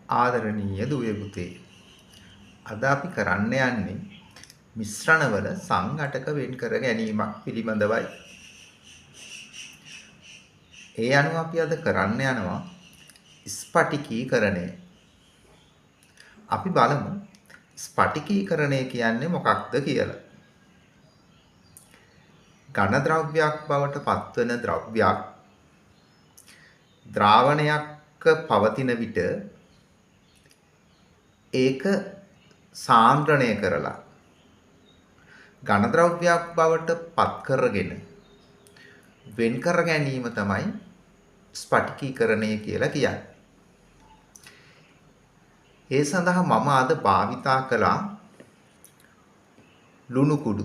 ආදරණීය දුවේ පුතේ. අද අපි කරන්න යන්නේ මිශ්‍රණවල සංඝටක වෙන් කර ගැනීමක් පිළිබඳවයි. ඒ අනුව අපි අද කරන්න යනවා ස්පටිකීකරණය. අපි බලමු ස්පටිකීකරණය කියන්නේ මොකක්ද කියලා. ඝන ද්‍රව්‍යයක් බවට පත්වන ද්‍රව්‍යයක් ද්‍රාවණයක පවතින විට ඒක සාන්ද්‍රණය කරලා ඝන ද්‍රව්‍යයක් බවට පත් කරගෙන වෙන් කර ගැනීම තමයි ස්පටිකීකරණය කියලා කියන්නේ. ඒ සඳහා මම අද භාවිතා කළා ලුණු කුඩු.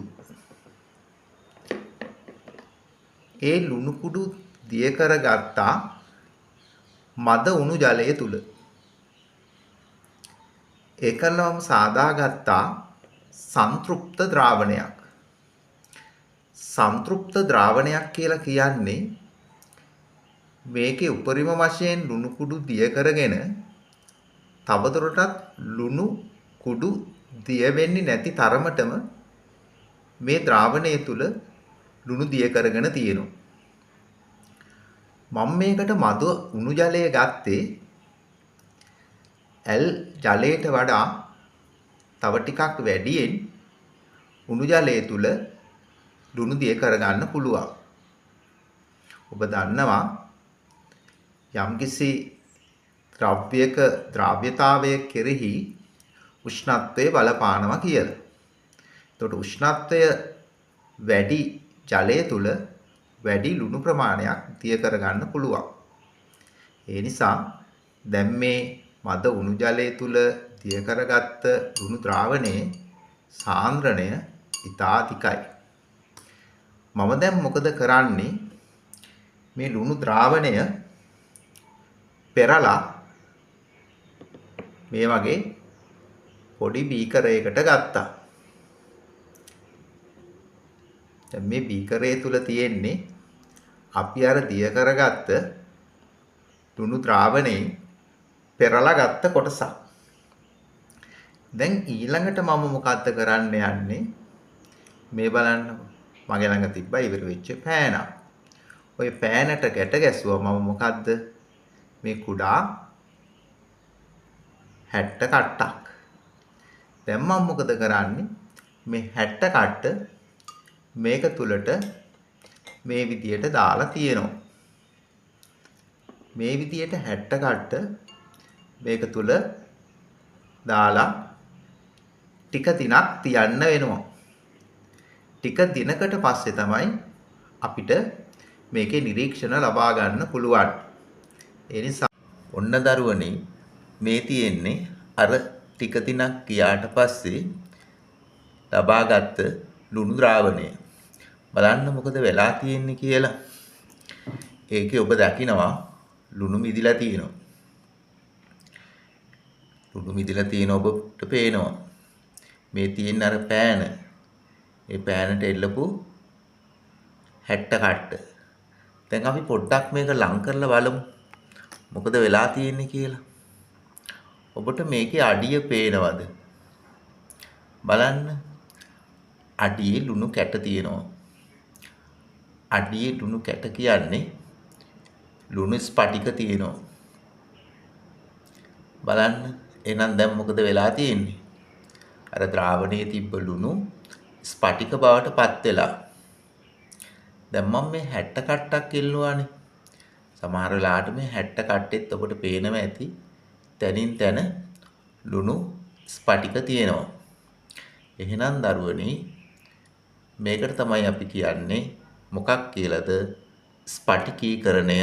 ඒ ලුණු කුඩු දිය කරගත්තා මද උණු ජලය තුල. ඒකලවම සාදාගත්තා සංතෘප්ත ද්‍රාවණයක්. සංතෘප්ත ද්‍රාවණයක් කියලා කියන්නේ මේකේ උපරිම වශයෙන් ලුණු කුඩු දිය කරගෙන තවදුරටත් ලුණු කුඩු දිය වෙන්නේ නැති තරමටම මේ ද්‍රාවණය තුල ලුණු දිය කරගෙන තියෙනවා. මම මේකට මද උණු ජලය ගත්තේ ඇල් ජලයට වඩා තව ටිකක් වැඩියෙන් උණු ජලය තුල ලුණු දිය කරගන්න පුළුවන්. ඔබ දන්නවා යම්කිසි ද්‍රව්‍යයක ද්‍රව්‍යතාවය කෙරෙහි උෂ්ණත්වය බලපානවා කියලා. එතකොට උෂ්ණත්වය වැඩි ජලය තුල වැඩි ලුණු ප්‍රමාණයක් දිය කරගන්න පුළුවන්. ඒ නිසා දැන් මේ මද උණු ජලය තුල දිය කරගත්ත ලුණු ද්‍රාවණයේ සාන්ද්‍රණය ඉතා අධිකයි. මම දැන් මොකද කරන්නේ මේ ලුණු ද්‍රාවණය පෙරලා මේ වගේ පොඩි බීකරයකට ගත්තා. දැන් මේ බීකරය තුල තියෙන්නේ අපි අර දිය කරගත්ත ලුණු ද්‍රාවණයෙන් පෙරලා ගත්ත කොටසක්. දැන් ඊළඟට මම මොකද්ද කරන්න යන්නේ මේ බලන්න මගේ ළඟ තිබ්බා ඉවර වෙච්ච පෑනක්. ওই පෑනට ගැට ගැසුවා මම මොකද්ද මේ කුඩා 60 කට්ටක්. දැන් මම මොකද කරන්නේ මේ 60 කට්ට මේක තුලට මේ විදියට දාලා තියෙනවා. මේ විදියට 60 කට්ට මේක තුල දාලා ටික දිනක් තියන්න වෙනවා. ටික දිනකට පස්සේ තමයි අපිට මේකේ නිරීක්ෂණ ලබා ගන්න පුළුවන්. ඒ නිසා ඔන්න දරුවනේ මේ තියෙන්නේ අර ටික දිනක් ගියාට පස්සේ ලබාගත් ලුණු ද්‍රාවණය. බලන්න මොකද වෙලා තියෙන්නේ කියලා. ඒකේ ඔබ දකිනවා ලුණු මිදිලා තියෙනවා. ලුණු මිදිලා තියෙන ඔබට පේනවා. මේ තියෙන අර පෑන. ඒ පෑනට එල්ලපු 60 කට්ට. දැන් අපි පොඩ්ඩක් මේක ලං කරලා බලමු. මොකද වෙලා තියෙන්නේ කියලා. ඔබට මේකේ අඩිය පේනවද? බලන්න. අඩියේ ලුණු කැට තියෙනවා. අඩියේ ලුණු කැට කියන්නේ ලුණු ස්පටික තියෙනවා. බලන්න. එහෙනම් දැන් මොකද වෙලා තියෙන්නේ? අර ද්‍රාවණයේ තිබ්බ ලුණු ස්පටික බවට පත් වෙලා. දැන් මම මේ 60 කට්ටක් ඉල්ලුවානේ. සමහර වෙලාවට මේ 60 කට්ටෙත් ඔබට පේනවා ඇති. තනින් තන ලුණු ස්පටික තියෙනවා. එහෙනම් දරුවනේ මේකට තමයි අපි කියන්නේ මොකක් කියලාද? ස්පටිකීකරණය